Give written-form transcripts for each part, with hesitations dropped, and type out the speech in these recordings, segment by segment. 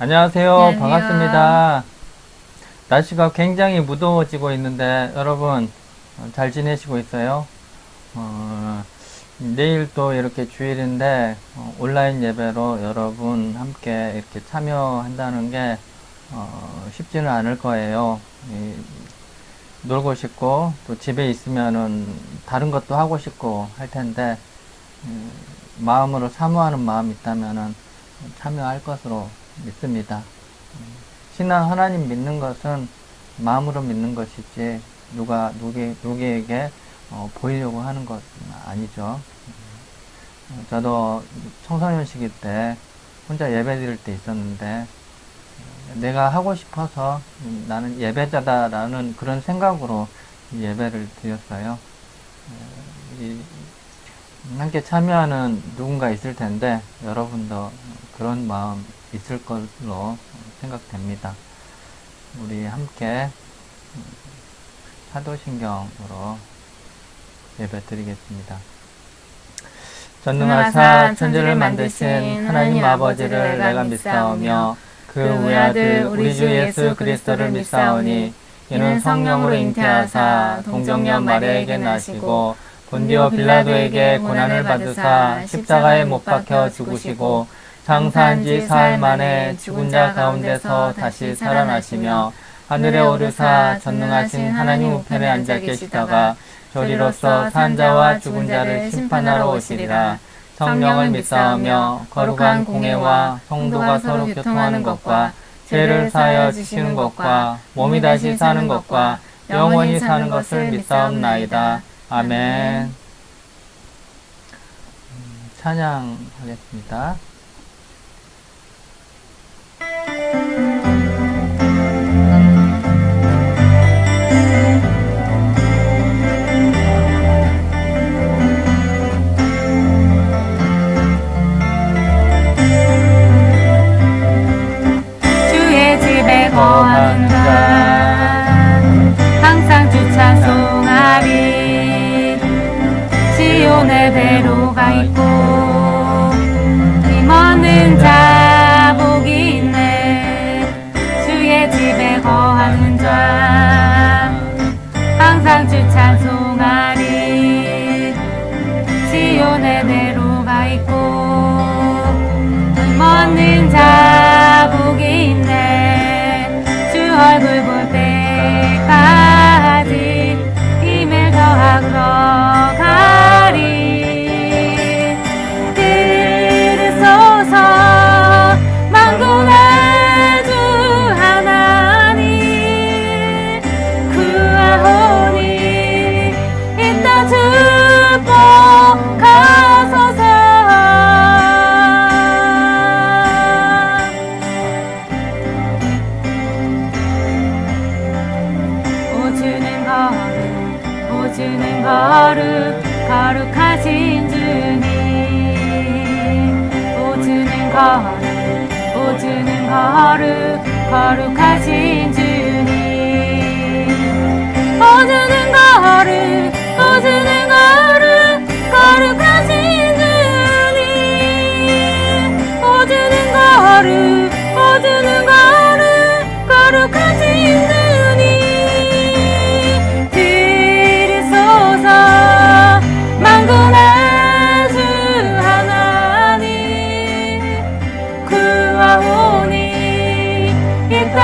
안녕하세요. 안녕하세요. 반갑습니다. 날씨가 굉장히 무더워지고 있는데 여러분 잘 지내시고 있어요? 내일 또 이렇게 주일인데 온라인 예배로 여러분 함께 이렇게 참여한다는 게 쉽지는 않을 거예요. 놀고 싶고 또 집에 있으면은 다른 것도 하고 싶고 할 텐데 마음으로 사모하는 마음이 있다면은 참여할 것으로 믿습니다. 신앙 하나님 믿는 것은 마음으로 믿는 것이지 누구에게 보이려고 하는 것은 아니죠. 저도 청소년 시기 때 혼자 예배 드릴 때 있었는데 내가 하고 싶어서 나는 예배자다라는 그런 생각으로 예배를 드렸어요. 함께 참여하는 누군가 있을 텐데 여러분도 그런 마음 있을 걸로 생각됩니다. 우리 함께 사도신경으로 예배 드리겠습니다. 전능하사 천지를 만드신 하나님 아버지를 내가 믿사오며 그 외아들 우리 주 예수 그리스도를 믿사오니 이는 성령으로 잉태하사 동정녀 마리아에게 나시고 본디오 빌라도에게 고난을 받으사 십자가에 못 박혀 죽으시고 장사한 지 사흘 만에 죽은 자 가운데서 다시 살아나시며 하늘에 오르사 전능하신 하나님 우편에 앉아 계시다가 저리로서 산 자와 죽은 자를 심판하러 오시리라. 성령을 믿사오며 거룩한 공회와 성도가 서로 교통하는 것과 죄를 사하여 주시는 것과 몸이 다시 사는 것과 영원히 사는 것을 믿사옵나이다. 아멘. 찬양하겠습니다. 주의 집에 거하는 자 항상 주 찬송하리. 시온의 배로가 있고 힘없는 자 복이 있네. 주의 집에 거하는 자 항상 주 찬송하리. 시온의 배로가 있고 힘없는 자 복이 있네. 주 얼굴 볼 때까지 힘을 더하러 가리. 들으소서 만군의 주 하나님 구하오니 이 땅 축복하소서. 오주는 거룩 거룩하신 주님. 오주는 거룩 거룩하신 주님. 오주는 거룩 거룩하신 주님. 오주는 거룩 거룩하신 주님. 들으소서 만군의 주 하나님 구하오니 이 땅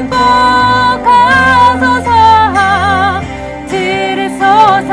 축복하소서. 들으소서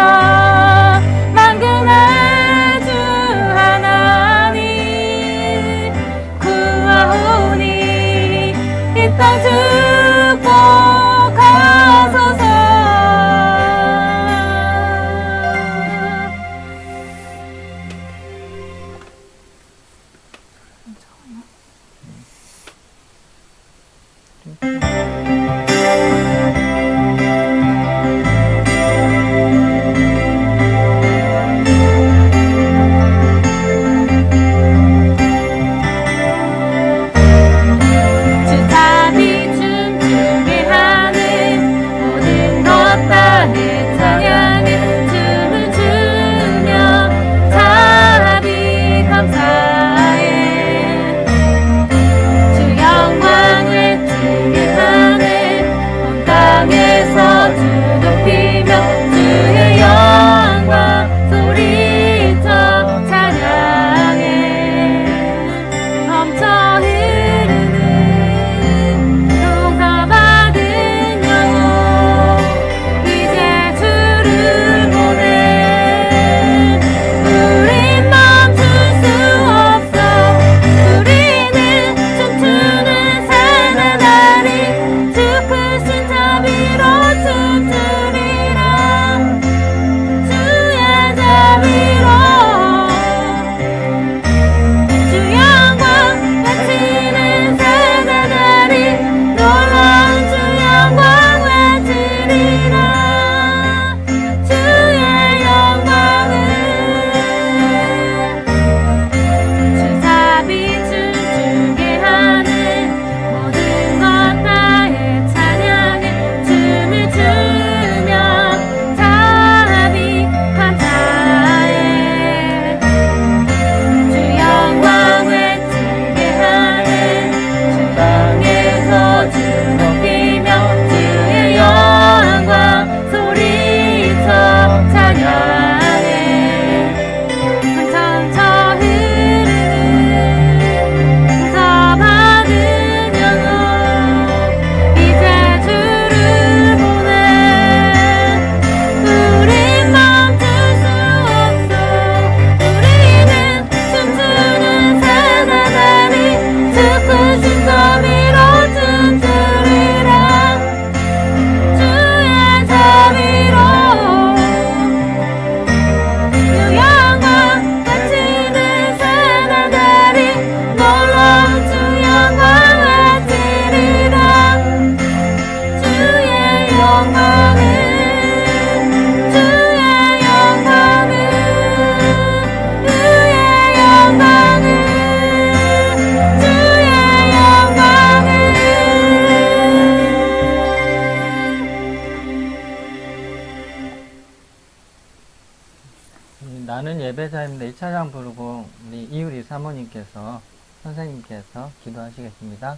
예배자입니다. 이 찬양 부르고 우리 이유리 사모님께서 선생님께서 기도하시겠습니다.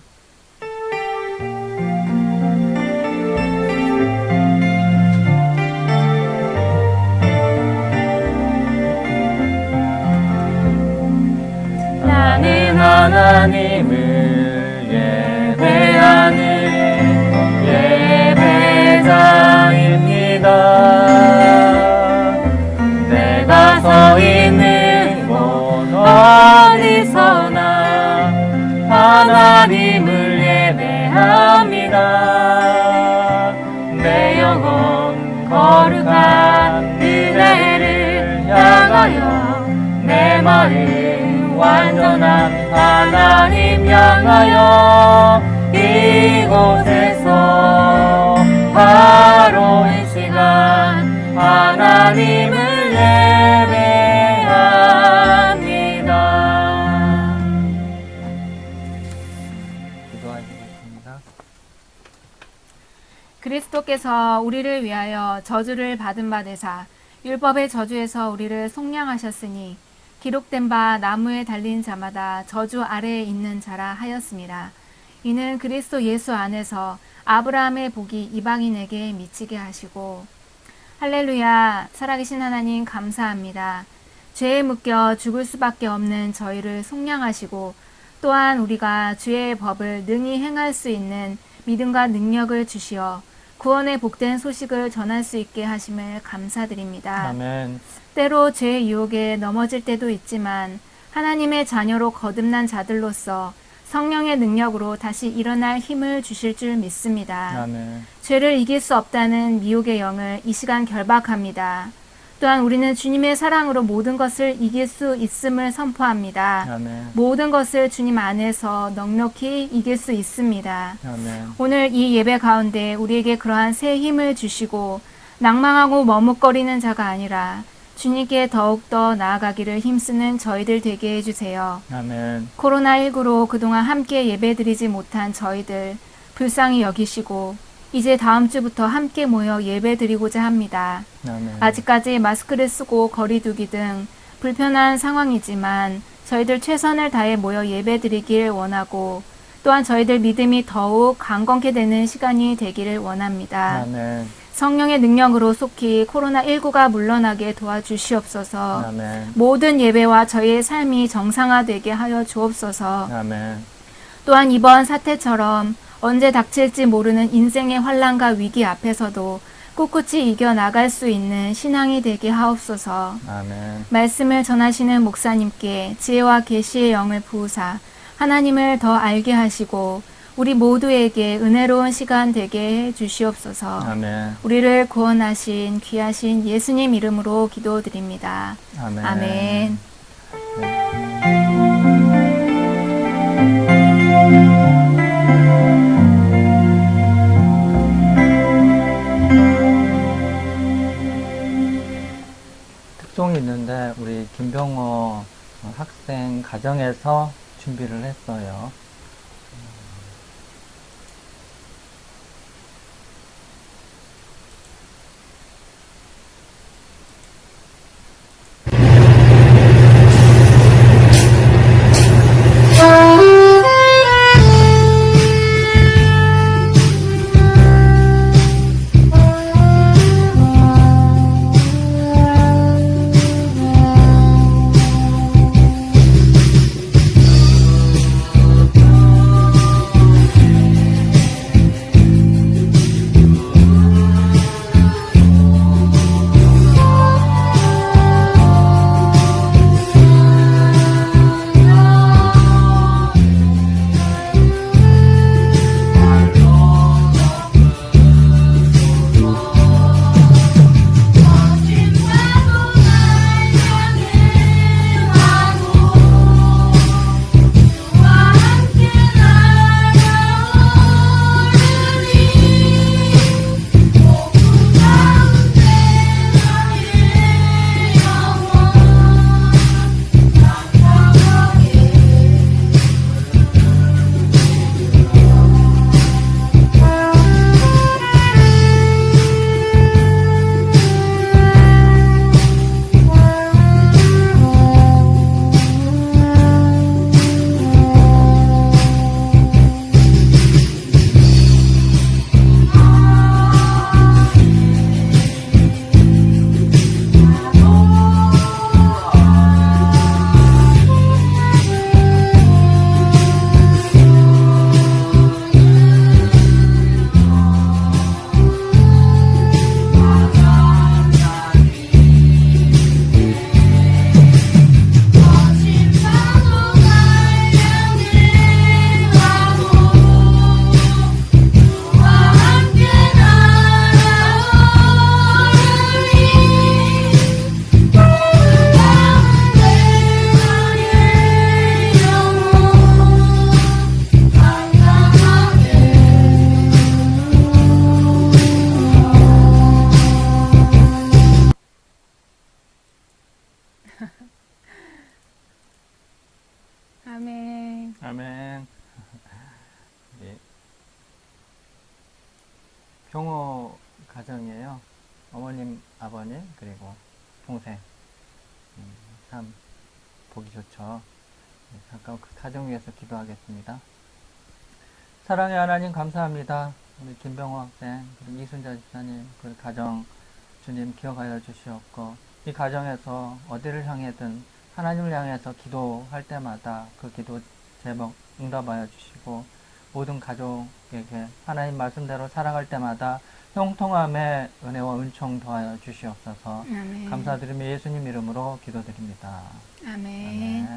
나는 하나님을 예배하는 예배자입니다. 내가 서 있는 곳 어디서나 하나님을 예배합니다. 내 영혼 거룩한 그대를 향하여 내 마음 완전한 하나님 향하여 이곳에서 바로 이 시간 하나님을 예배합니다. 기도하시겠습니다. 그리스도께서 우리를 위하여 저주를 받은 바 되사 율법의 저주에서 우리를 속량하셨으니 기록된 바 나무에 달린 자마다 저주 아래에 있는 자라 하였습니다. 이는 그리스도 예수 안에서 아브라함의 복이 이방인에게 미치게 하시고. 할렐루야. 살아계신 하나님 감사합니다. 죄에 묶여 죽을 수밖에 없는 저희를 속량하시고 또한 우리가 주의 법을 능히 행할 수 있는 믿음과 능력을 주시어 구원의 복된 소식을 전할 수 있게 하심을 감사드립니다. 아멘. 때로 죄의 유혹에 넘어질 때도 있지만 하나님의 자녀로 거듭난 자들로서 성령의 능력으로 다시 일어날 힘을 주실 줄 믿습니다. 아멘. 죄를 이길 수 없다는 미혹의 영을 이 시간 결박합니다. 또한 우리는 주님의 사랑으로 모든 것을 이길 수 있음을 선포합니다. 아멘. 모든 것을 주님 안에서 넉넉히 이길 수 있습니다. 아멘. 오늘 이 예배 가운데 우리에게 그러한 새 힘을 주시고 낭망하고 머뭇거리는 자가 아니라 주님께 더욱더 나아가기를 힘쓰는 저희들 되게 해주세요. 아멘. 코로나19로 그동안 함께 예배드리지 못한 저희들 불쌍히 여기시고 이제 다음 주부터 함께 모여 예배드리고자 합니다. 아멘. 아직까지 마스크를 쓰고 거리 두기 등 불편한 상황이지만 저희들 최선을 다해 모여 예배드리길 원하고 또한 저희들 믿음이 더욱 강건케 되는 시간이 되기를 원합니다. 아멘. 성령의 능력으로 속히 코로나19가 물러나게 도와주시옵소서. 아멘. 모든 예배와 저희의 삶이 정상화되게 하여 주옵소서. 아멘. 또한 이번 사태처럼 언제 닥칠지 모르는 인생의 환난과 위기 앞에서도 꿋꿋이 이겨나갈 수 있는 신앙이 되게 하옵소서. 아멘. 말씀을 전하시는 목사님께 지혜와 계시의 영을 부으사 하나님을 더 알게 하시고 우리 모두에게 은혜로운 시간 되게 해 주시옵소서. 아멘. 우리를 구원하신 귀하신 예수님 이름으로 기도드립니다. 아멘. 아멘. 특종이 있는데 우리 김병호 학생 가정에서 준비를 했어요. 아멘. 아멘. 예. 병호 가정이에요. 어머님, 아버님, 그리고 동생. 참 보기 좋죠. 네, 잠깐 그 가정 위해서 기도하겠습니다. 사랑의 하나님 감사합니다. 우리 김병호 학생, 그리고 이순자 집사님, 그 가정 주님 기억하여 주시옵고, 이 가정에서 어디를 향해든 하나님을 향해서 기도할 때마다 그 기도 제목 응답하여 주시고, 모든 가족에게 하나님 말씀대로 살아갈 때마다 형통함의 은혜와 은총 더하여 주시옵소서. 아멘. 감사드리며 예수님 이름으로 기도드립니다. 아멘.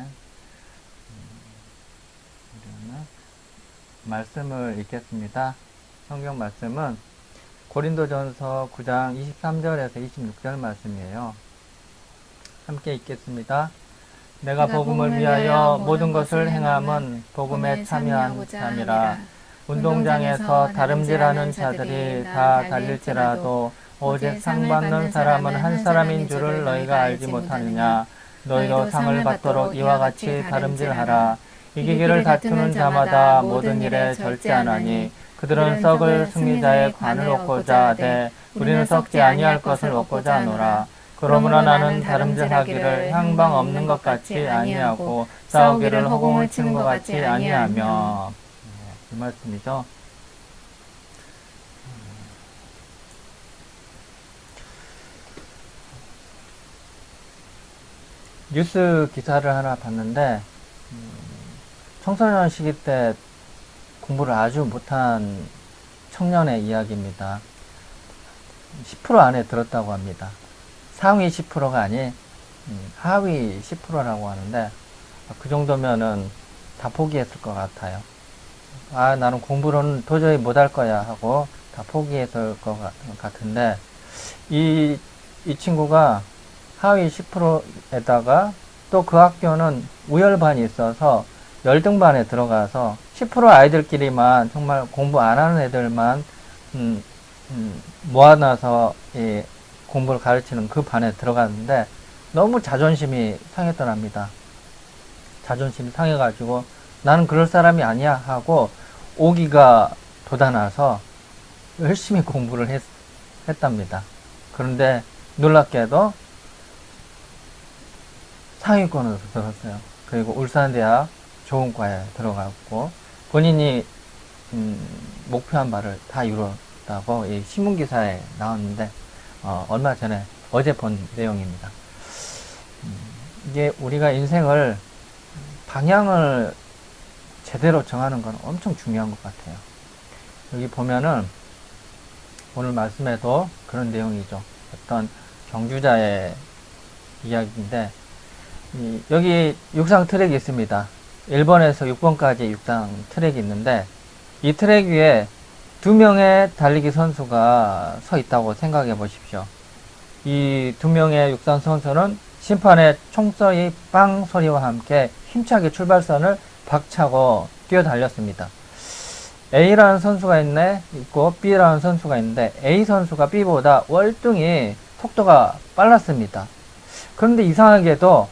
우리는 말씀을 읽겠습니다. 성경 말씀은 고린도전서 9장 23절에서 26절 말씀이에요. 함께 읽겠습니다. 내가 복음을 위하여 모든 것을 행함은 복음에 참여한 참이라. 운동장에서 다름질하는 자들이 다 달릴지라도 오직 상 받는 사람은 한 사람인 줄을 너희가 알지 못하느냐. 너희도 상을 받도록 이와 같이 다름질하라. 이기기를 다투는 자마다 모든 일에 절제하나니 그들은 썩을 승리자의 관을 얻고자 하되 우리는 썩지 아니할 것을 얻고자 하노라. 그러므로 나는 다름질하기를 향방 없는 것 같이 아니하고 싸우기를 허공을 치는 것 같이 아니하며. 이 말씀이죠. 뉴스 기사를 하나 봤는데 청소년 시기 때 공부를 아주 못한 청년의 이야기입니다. 10% 안에 들었다고 합니다. 상위 10%가 아닌 하위 10%라고 하는데 그 정도면은 다 포기했을 것 같아요. 아, 나는 공부는 도저히 못할 거야 하고 다 포기했을 것 같은데 이 친구가 하위 10%에다가 또 그 학교는 우열반이 있어서 열등반에 들어가서 10% 아이들끼리만 정말 공부 안 하는 애들만 모아놔서 이 공부를 가르치는 그 반에 들어갔는데 너무 자존심이 상했더랍니다. 자존심이 상해가지고 나는 그럴 사람이 아니야 하고 오기가 돋아나서 열심히 공부를 했답니다. 그런데 놀랍게도 상위권으로 들었어요. 그리고 울산대학 좋은 과에 들어갔고 본인이 목표한 바를 다 이뤘다고 이 신문기사에 나왔는데 얼마 전에 어제 본 내용입니다. 이게 우리가 인생을 방향을 제대로 정하는 건 엄청 중요한 것 같아요. 여기 보면은 오늘 말씀에도 그런 내용이죠. 어떤 경주자의 이야기인데 여기 육상 트랙이 있습니다. 1번에서 6번까지 육상 트랙이 있는데 이 트랙 위에 2명의 달리기 선수가 서 있다고 생각해 보십시오. 이 2명의 육상 선수는 심판의 총소리 빵 소리와 함께 힘차게 출발선을 박차고 뛰어달렸습니다. A라는 선수가 있고 B라는 선수가 있는데 A 선수가 B보다 월등히 속도가 빨랐습니다. 그런데 이상하게도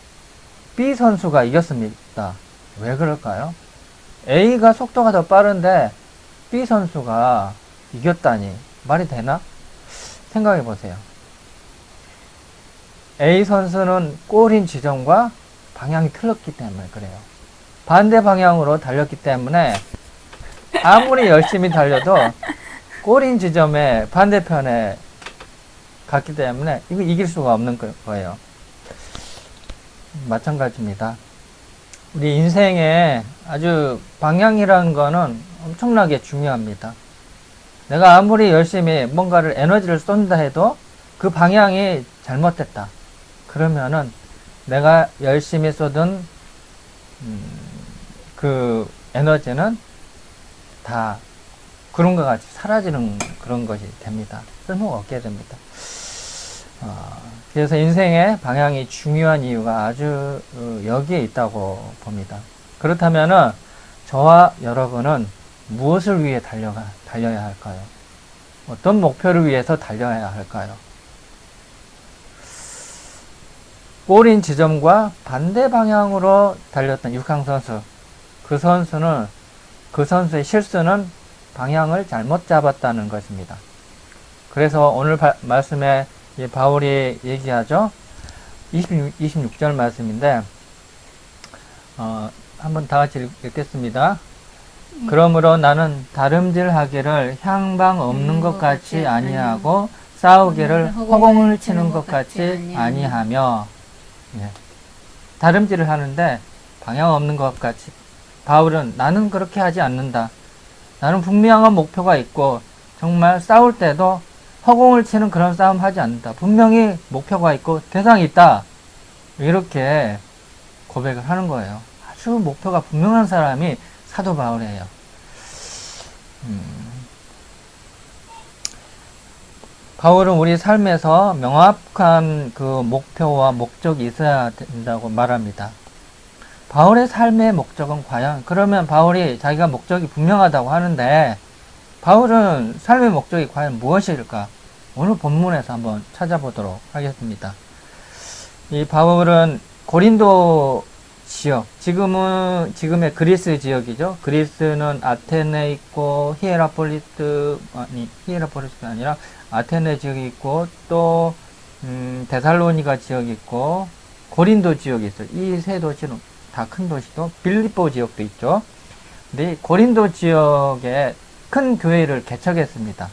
B 선수가 이겼습니다. 왜 그럴까요? A가 속도가 더 빠른데 B 선수가 이겼다니 말이 되나? 생각해 보세요. A 선수는 골인 지점과 방향이 틀렸기 때문에 그래요. 반대 방향으로 달렸기 때문에 아무리 열심히 달려도 골인 지점의 반대편에 갔기 때문에 이거 이길 수가 없는 거예요. 마찬가지입니다. 우리 인생에 아주 방향이라는 거는 엄청나게 중요합니다. 내가 아무리 열심히 뭔가를 에너지를 쏜다 해도 그 방향이 잘못됐다. 그러면은 내가 열심히 쏟은 그 에너지는 다 구름과 같이 사라지는 그런 것이 됩니다. 쓸모가 없게 됩니다. 그래서 인생의 방향이 중요한 이유가 아주 여기에 있다고 봅니다. 그렇다면은 저와 여러분은 무엇을 위해 달려야 할까요? 어떤 목표를 위해서 달려야 할까요? 골인 지점과 반대 방향으로 달렸던 6항 선수. 그 선수의 실수는 방향을 잘못 잡았다는 것입니다. 그래서 오늘 말씀에 바울이 얘기하죠. 26절 말씀인데, 한번 다 같이 읽겠습니다. 그러므로 나는 다름질하기를 향방 없는 것 같이 아니하고 싸우기를 허공을 치는 것 같이 아니하며. 예. 다름질을 하는데 방향 없는 것 같이. 바울은 나는 그렇게 하지 않는다. 나는 분명한 목표가 있고 정말 싸울 때도 허공을 치는 그런 싸움 하지 않는다. 분명히 목표가 있고 대상이 있다. 이렇게 고백을 하는 거예요. 아주 목표가 분명한 사람이 사도 바울이에요. 바울은 우리 삶에서 명확한 그 목표와 목적이 있어야 된다고 말합니다. 바울의 삶의 목적은 과연, 그러면 바울이 자기가 목적이 분명하다고 하는데 바울은 삶의 목적이 과연 무엇일까? 오늘 본문에서 한번 찾아보도록 하겠습니다. 이 바울은 고린도 지역, 지금의 그리스 지역이죠. 그리스는 아테네 있고 히에라폴리스가 아니라 아테네 지역이 있고 또 데살로니가 지역이 있고 고린도 지역이 있어요. 이 세 도시는 다 큰 도시도 빌립보 지역도 있죠. 근데 고린도 지역에 큰 교회를 개척했습니다.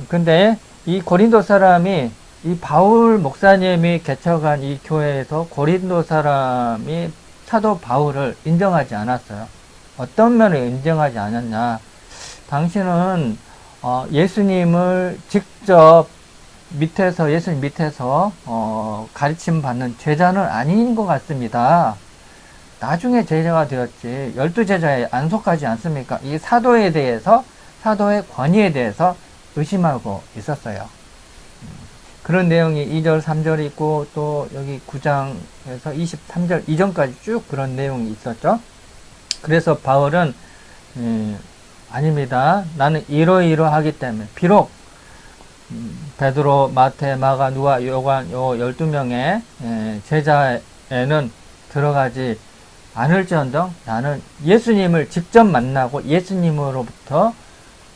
근데 이 고린도 사람이 이 바울 목사님이 개척한 이 교회에서 고린도 사람이 사도 바울을 인정하지 않았어요. 어떤 면을 인정하지 않았냐? 당신은 예수님을 직접 예수님 밑에서 가르침 받는 제자는 아닌 것 같습니다. 나중에 제자가 되었지 12제자에 안 속하지 않습니까? 이 사도의 권위에 대해서 의심하고 있었어요. 그런 내용이 2절, 3절이 있고 또 여기 9장에서 23절 이전까지 쭉 그런 내용이 있었죠. 그래서 바울은 아닙니다. 나는 이러이러하기 때문에 비록 베드로, 마태, 마가, 누가, 요한 요 12명의 제자에는 들어가지 않을지언정 나는 예수님을 직접 만나고 예수님으로부터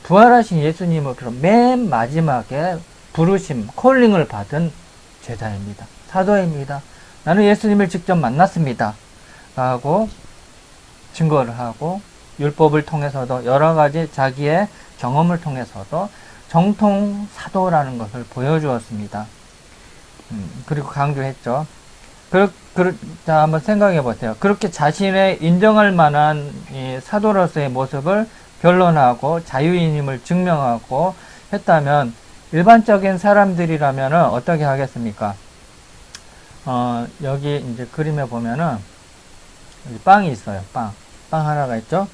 부활하신 예수님으로부터 맨 마지막에 부르심, 콜링을 받은 제자입니다. 사도입니다. 나는 예수님을 직접 만났습니다. 하고 증거를 하고 율법을 통해서도 여러 가지 자기의 경험을 통해서도 정통 사도라는 것을 보여주었습니다. 그리고 강조했죠. 자, 한번 생각해 보세요. 그렇게 자신의 인정할 만한 이 사도로서의 모습을 변론하고 자유인임을 증명하고 했다면 일반적인 사람들이라면 어떻게 하겠습니까? 여기 이제 그림에 보면은 여기 빵이 있어요. 빵 하나가 있죠.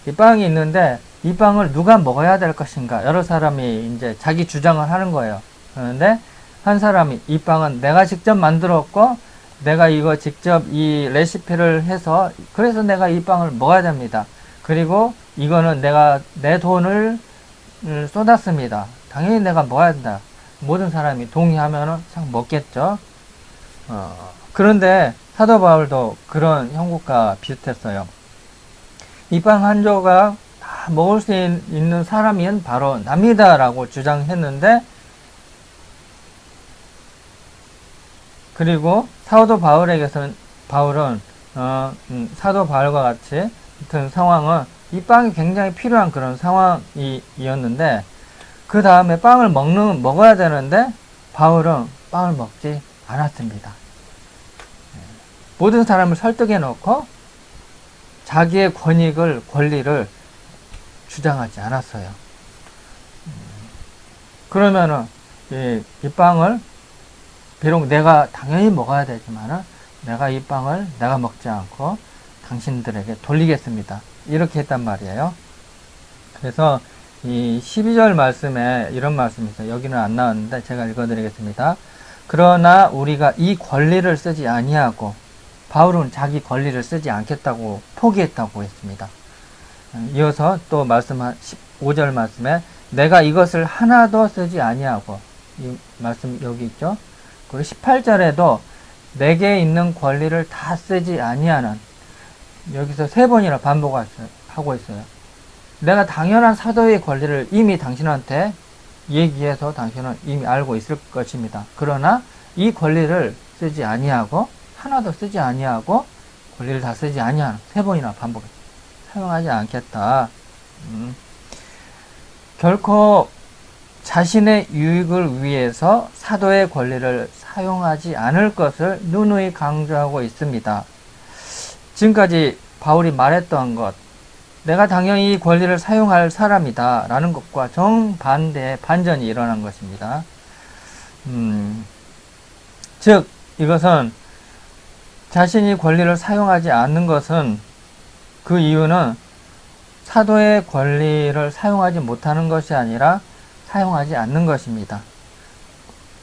이 빵이 있는데 이 빵을 누가 먹어야 될 것인가? 여러 사람이 이제 자기 주장을 하는 거예요. 그런데 한 사람이 이 빵은 내가 직접 만들었고 내가 이거 직접 이 레시피를 해서 그래서 내가 이 빵을 먹어야 됩니다. 그리고 이거는 내가 내 돈을 쏟았습니다. 당연히 내가 먹어야 된다. 모든 사람이 동의하면은 참 먹겠죠. 그런데 사도 바울도 그런 형국과 비슷했어요. 이 빵 한 조각 다 먹을 수 있는 사람이 바로 납니다라고 주장했는데, 그리고 사도 바울은 사도 바울과 같이 같은 상황은 이 빵이 굉장히 필요한 그런 상황이었는데, 그 다음에 빵을 먹어야 되는데 바울은 빵을 먹지 않았습니다. 모든 사람을 설득해 놓고 자기의 권리를 주장하지 않았어요. 그러면은 이 빵을 비록 내가 당연히 먹어야 되지만은 내가 이 빵을 내가 먹지 않고 당신들에게 돌리겠습니다. 이렇게 했단 말이에요. 그래서 이 12절 말씀에 이런 말씀이 있어요. 여기는 안 나왔는데 제가 읽어드리겠습니다. 그러나 우리가 이 권리를 쓰지 아니하고, 바울은 자기 권리를 쓰지 않겠다고 포기했다고 했습니다. 이어서 또 15절 말씀에 내가 이것을 하나도 쓰지 아니하고, 이 말씀 여기 있죠. 그리고 18절에도 내게 있는 권리를 다 쓰지 아니하는, 여기서 3번이나 반복하고 있어요. 내가 당연한 사도의 권리를 이미 당신한테 얘기해서 당신은 이미 알고 있을 것입니다. 그러나 이 권리를 쓰지 아니하고, 하나도 쓰지 아니하고, 권리를 다 쓰지 아니하는, 3번이나 반복해요. 사용하지 않겠다. 결코 자신의 유익을 위해서 사도의 권리를 사용하지 않을 것을 누누이 강조하고 있습니다. 지금까지 바울이 말했던 것, 내가 당연히 이 권리를 사용할 사람이다 라는 것과 정반대의 반전이 일어난 것입니다. 즉 이것은 자신이 권리를 사용하지 않는 것은, 그 이유는 사도의 권리를 사용하지 못하는 것이 아니라 사용하지 않는 것입니다.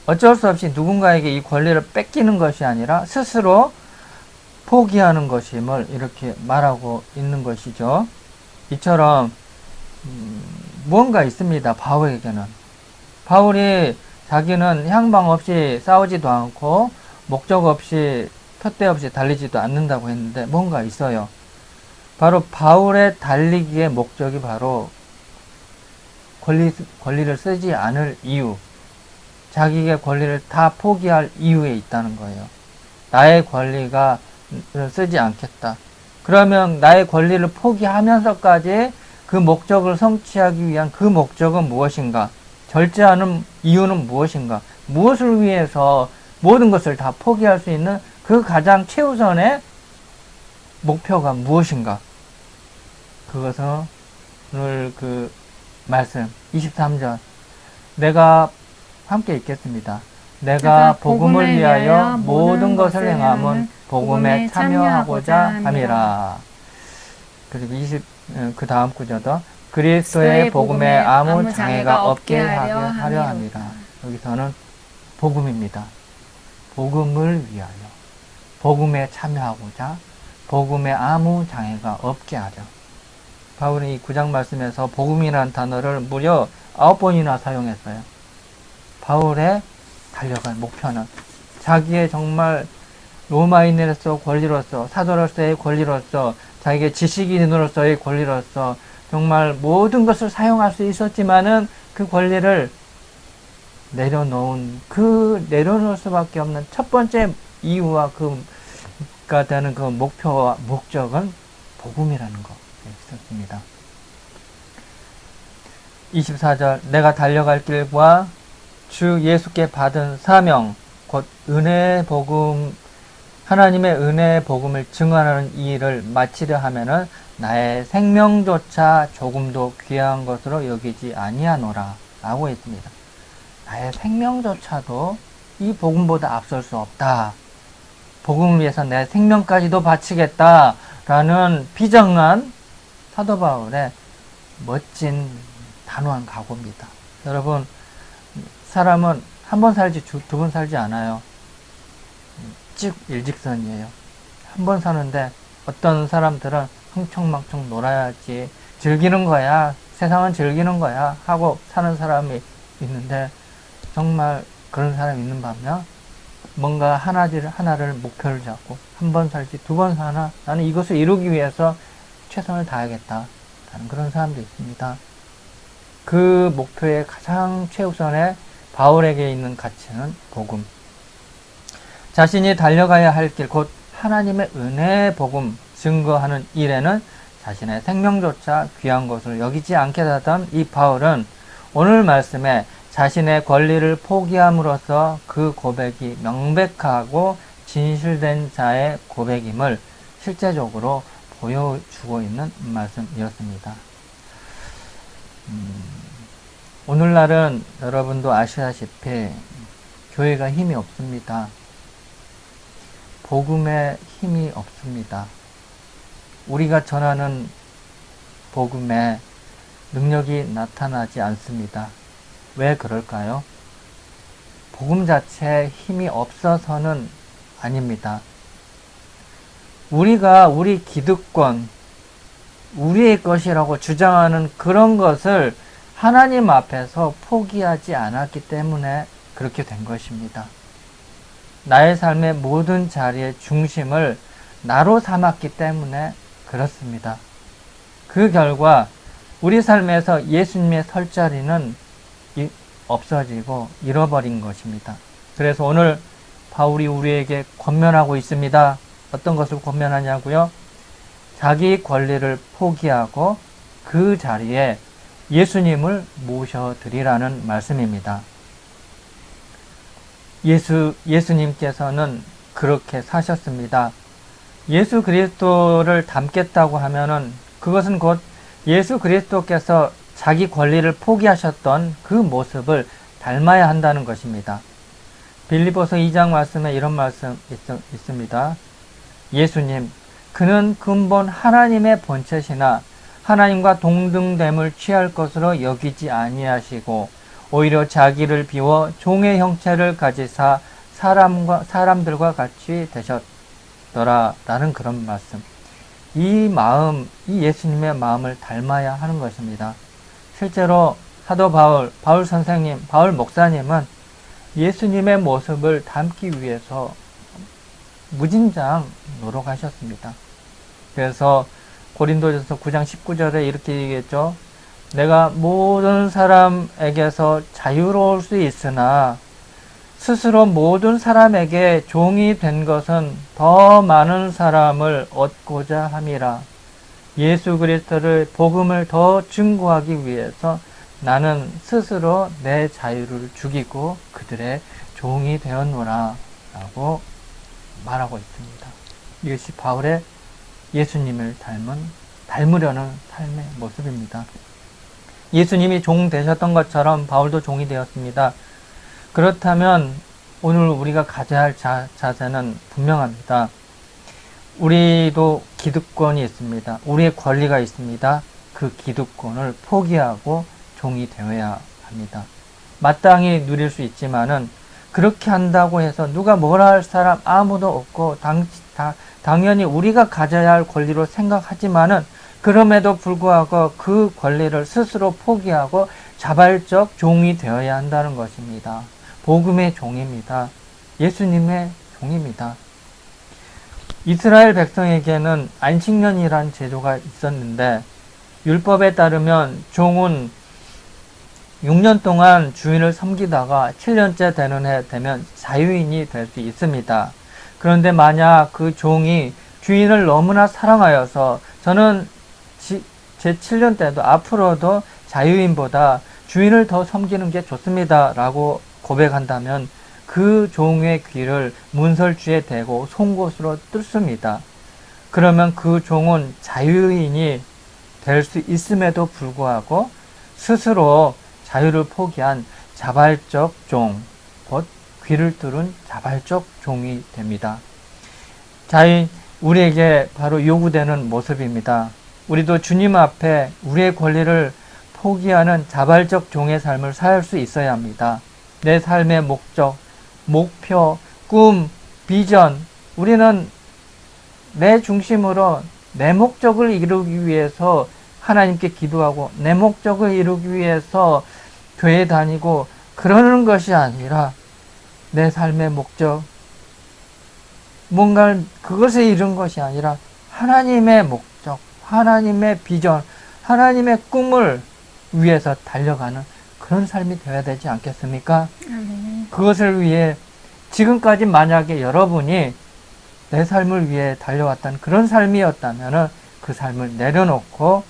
어쩔 수 없이 누군가에게 이 권리를 뺏기는 것이 아니라 스스로 포기하는 것임을 이렇게 말하고 있는 것이죠. 이처럼 무언가 있습니다. 바울에게는. 바울이 자기는 향방 없이 싸우지도 않고 목적 없이 푯대 없이 달리지도 않는다고 했는데 뭔가 있어요. 바로 바울의 달리기의 목적이 바로 권리를 쓰지 않을 이유, 자기의 권리를 다 포기할 이유에 있다는 거예요. 나의 권리가 쓰지 않겠다. 그러면 나의 권리를 포기하면서까지 그 목적을 성취하기 위한 그 목적은 무엇인가? 절제하는 이유는 무엇인가? 무엇을 위해서 모든 것을 다 포기할 수 있는 그 가장 최우선의 목표가 무엇인가? 그것은 오늘 그 말씀 23절, 내가 함께 읽겠습니다. 내가 복음을 위하여 모든 것을 행함은 복음에 참여하고자 함이라. 그리고 그 다음 구절도 그리스도의 복음에 아무 장애가 없게 하려 함이라. 여기서는 복음입니다. 복음을 위하여, 복음에 참여하고자, 복음에 아무 장애가 없게 하려. 바울이 이 9장 말씀에서 복음이라는 단어를 무려 9번이나 사용했어요. 바울의 달려갈 목표는 자기의 정말 로마인으로서 권리로서, 사도로서의 권리로서, 자기의 지식인으로서의 권리로서 정말 모든 것을 사용할 수 있었지만은 그 권리를 내려놓을 수밖에 없는 첫 번째 이유와 그가 되는 그 목표와 목적은 복음이라는 거 있었습니다. 24절, 내가 달려갈 길과 주 예수께 받은 사명, 곧 은혜의 복음, 하나님의 은혜의 복음을 증언하는 이 일을 마치려 하면은 나의 생명조차 조금도 귀한 것으로 여기지 아니하노라 라고 했습니다. 나의 생명조차도 이 복음보다 앞설 수 없다. 복음을 위해서 내 생명까지도 바치겠다 라는 비장한 사도 바울의 멋진 단호한 각오입니다. 여러분, 사람은 한 번 살지 두 번 살지 않아요. 쭉 일직선이에요. 한 번 사는데 어떤 사람들은 흥청망청 놀아야지, 즐기는 거야, 세상은 즐기는 거야 하고 사는 사람이 있는데, 정말 그런 사람이 있는 반면 뭔가 하나를 목표를 잡고 한 번 살지 두 번 사나, 나는 이것을 이루기 위해서 최선을 다하겠다 라는 그런 사람도 있습니다. 그 목표의 가장 최우선의 바울에게 있는 가치는 복음, 자신이 달려가야 할 길, 곧 하나님의 은혜의 복음 증거하는 일에는 자신의 생명조차 귀한 것을 여기지 않게 하던 이 바울은 오늘 말씀에 자신의 권리를 포기함으로써 그 고백이 명백하고 진실된 자의 고백임을 실제적으로 보여주고 있는 말씀이었습니다. 오늘날은 여러분도 아시다시피 교회가 힘이 없습니다. 복음에 힘이 없습니다. 우리가 전하는 복음에 능력이 나타나지 않습니다. 왜 그럴까요? 복음 자체에 힘이 없어서는 아닙니다. 우리가 우리 기득권, 우리의 것이라고 주장하는 그런 것을 하나님 앞에서 포기하지 않았기 때문에 그렇게 된 것입니다. 나의 삶의 모든 자리의 중심을 나로 삼았기 때문에 그렇습니다. 그 결과 우리 삶에서 예수님의 설 자리는 없어지고 잃어버린 것입니다. 그래서 오늘 바울이 우리에게 권면하고 있습니다. 어떤 것을 권면하냐고요? 자기 권리를 포기하고 그 자리에 예수님을 모셔드리라는 말씀입니다. 예수님께서는 그렇게 사셨습니다. 예수 그리스도를 닮겠다고 하면은 그것은 곧 예수 그리스도께서 자기 권리를 포기하셨던 그 모습을 닮아야 한다는 것입니다. 빌립보서 2장 말씀에 이런 말씀 있습니다. 예수님, 그는 근본 하나님의 본체시나 하나님과 동등됨을 취할 것으로 여기지 아니하시고 오히려 자기를 비워 종의 형체를 가지사 사람들과 같이 되셨더라 라는 그런 말씀. 이 예수님의 마음을 닮아야 하는 것입니다. 실제로 사도 바울 선생님, 바울 목사님은 예수님의 모습을 담기 위해서 무진장 노력하셨습니다. 그래서 고린도전서 9장 19절에 이렇게 얘기했죠. 내가 모든 사람에게서 자유로울 수 있으나 스스로 모든 사람에게 종이 된 것은 더 많은 사람을 얻고자 함이라. 예수 그리스도를 복음을 더 증거하기 위해서 나는 스스로 내 자유를 죽이고 그들의 종이 되었노라 라고 말하고 있습니다. 이것이 바울의 예수님을 닮으려는 삶의 모습입니다. 예수님이 종 되셨던 것처럼 바울도 종이 되었습니다. 그렇다면 오늘 우리가 가져야 할 자세는 분명합니다. 우리도 기득권이 있습니다. 우리의 권리가 있습니다. 그 기득권을 포기하고 종이 되어야 합니다. 마땅히 누릴 수 있지만은 그렇게 한다고 해서 누가 뭐라 할 사람 아무도 없고 당연히 우리가 가져야 할 권리로 생각하지만은 그럼에도 불구하고 그 권리를 스스로 포기하고 자발적 종이 되어야 한다는 것입니다. 복음의 종입니다. 예수님의 종입니다. 이스라엘 백성에게는 안식년이란 제도가 있었는데 율법에 따르면 종은 6년 동안 주인을 섬기다가 7년째 되는 해 되면 자유인이 될 수 있습니다. 그런데 만약 그 종이 주인을 너무나 사랑하여서 저는 제 7년 때도 앞으로도 자유인보다 주인을 더 섬기는 게 좋습니다 라고 고백한다면 그 종의 귀를 문설주에 대고 송곳으로 뚫습니다. 그러면 그 종은 자유인이 될 수 있음에도 불구하고 스스로 자유를 포기한 자발적 종, 곧 귀를 뚫은 자발적 종이 됩니다. 자유인, 우리에게 바로 요구되는 모습입니다. 우리도 주님 앞에 우리의 권리를 포기하는 자발적 종의 삶을 살 수 있어야 합니다. 내 삶의 목적, 목표, 꿈, 비전, 우리는 내 중심으로 내 목적을 이루기 위해서 하나님께 기도하고 내 목적을 이루기 위해서 교회 다니고 그러는 것이 아니라 내 삶의 목적, 뭔가 그것에 이른 것이 아니라 하나님의 목적, 하나님의 비전, 하나님의 꿈을 위해서 달려가는 그런 삶이 되어야 되지 않겠습니까? 그것을 위해 지금까지 만약에 여러분이 내 삶을 위해 달려왔던 그런 삶이었다면 그 삶을 내려놓고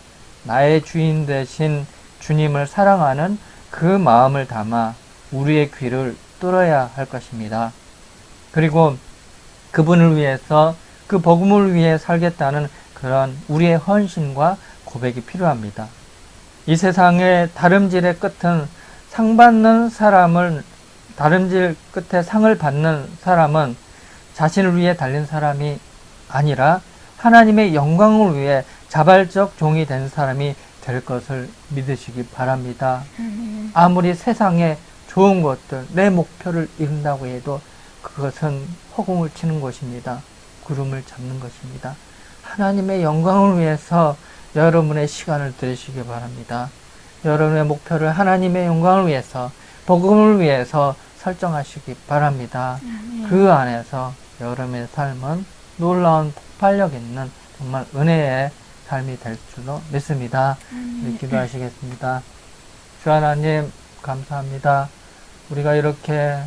나의 주인 되신 주님을 사랑하는 그 마음을 담아 우리의 귀를 뚫어야 할 것입니다. 그리고 그분을 위해서 그 복음을 위해 살겠다는 그런 우리의 헌신과 고백이 필요합니다. 이 세상의 다름질의 끝은 다름질 끝에 상을 받는 사람은 자신을 위해 달린 사람이 아니라 하나님의 영광을 위해 자발적 종이 된 사람이 될 것을 믿으시기 바랍니다. 아무리 세상에 좋은 것들, 내 목표를 이룬다고 해도 그것은 허공을 치는 것입니다. 구름을 잡는 것입니다. 하나님의 영광을 위해서 여러분의 시간을 들이시기 바랍니다. 여러분의 목표를 하나님의 영광을 위해서, 복음을 위해서 설정하시기 바랍니다. 그 안에서 여러분의 삶은 놀라운 폭발력 있는 정말 은혜의 삶이 될 줄로 믿습니다. 우리 기도하시겠습니다. 주 하나님 감사합니다. 우리가 이렇게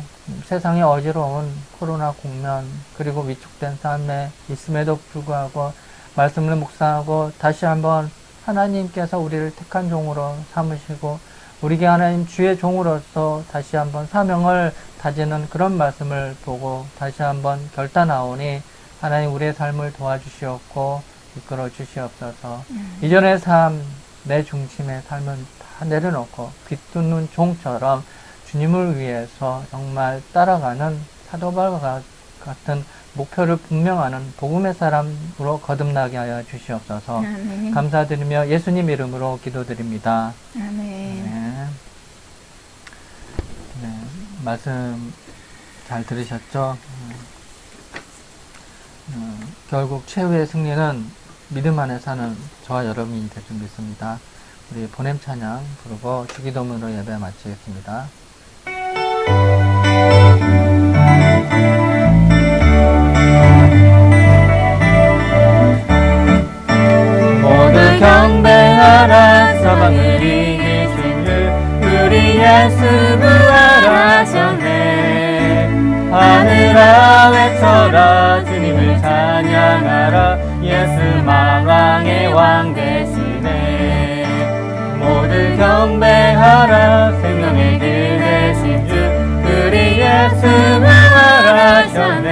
세상의 어지러운 코로나 국면 그리고 위축된 삶에 있음에도 불구하고 말씀을 묵상하고 다시 한번 하나님께서 우리를 택한 종으로 삼으시고 우리에게 하나님 주의 종으로서 다시 한번 사명을 다지는 그런 말씀을 보고 다시 한번 결단하오니 하나님 우리의 삶을 도와주시옵고 이끌어 주시옵소서. 이전의 삶, 내 중심의 삶은 다 내려놓고 빛돋는 종처럼 주님을 위해서 정말 따라가는 사도바울과 같은 목표를 분명하는 복음의 사람으로 거듭나게 하여 주시옵소서. 아멘. 감사드리며 예수님 이름으로 기도드립니다. 아멘. 네, 말씀 잘 들으셨죠? 결국 최후의 승리는 믿음 안에 사는 저와 여러분이 될 줄 믿습니다. 우리 보냄 찬양 부르고 주기도문으로 예배 마치겠습니다. 모두 경배하라 사방을 이기신 주 우리 예수 부활하셨네. 하늘아 외쳐라 주님을 찬양하라 예수 만왕의 왕 되시네. 모두 경배하라 생명의 길 되신 주 우리 예수 부활하셨네.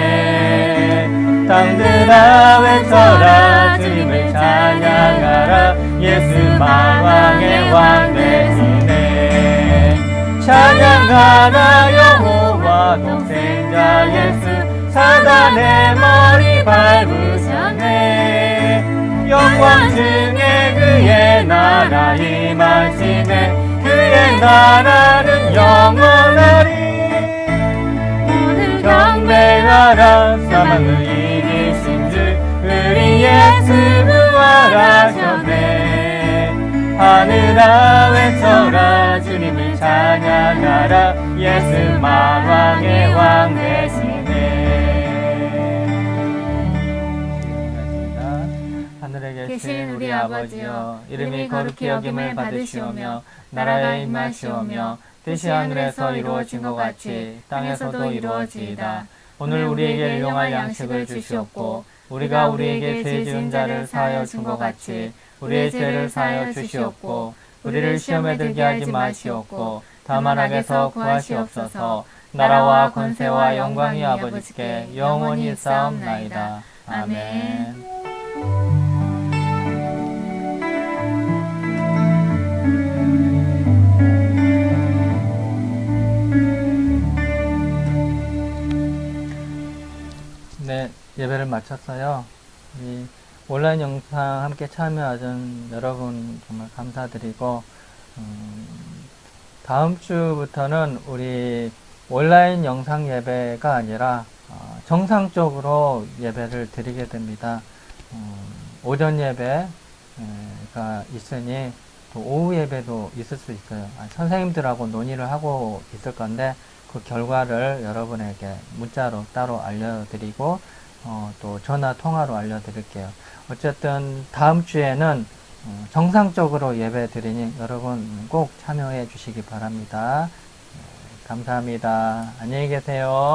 땅들아 외쳐라 주님을 찬양하라 예수 만왕의 왕 되시네. 찬양하라 여호와 독생자 예수 사단의 머리 밟으셨네. 영광 중에 그의 나라 임하시네. 그의 나라는 영원하리. 모두 경배하라 사망을 이기신 주 우리 예수 부활하셨네. 하늘아 외쳐라 주님을 찬양하라 예수 만왕의 왕 되시네. 하늘에 계신 우리 아버지여 이름이 거룩히 여김을 받으시오며 나라가 임하시오며 뜻이 하늘에서 이루어진 것 같이 땅에서도 이루어지이다. 오늘 우리에게 일용할 양식을 주시옵고 우리가 우리에게 죄 지은 자를 사하여 준 것 같이 우리의 죄를 사하여 주시옵고 우리를 시험에 들게 하지 마시옵고 다만 악에서 구하시옵소서. 나라와 권세와 영광이 아버지께 영원히 있사옵나이다. 아멘. 네, 예배를 마쳤어요. 이 온라인 영상 함께 참여하신 여러분 정말 감사드리고 다음 주부터는 우리 온라인 영상 예배가 아니라 정상적으로 예배를 드리게 됩니다. 오전 예배가 있으니 또 오후 예배도 있을 수 있어요. 선생님들하고 논의를 하고 있을 건데 그 결과를 여러분에게 문자로 따로 알려드리고 또 전화 통화로 알려드릴게요. 어쨌든 다음 주에는 정상적으로 예배 드리니 여러분 꼭 참여해 주시기 바랍니다. 감사합니다. 안녕히 계세요.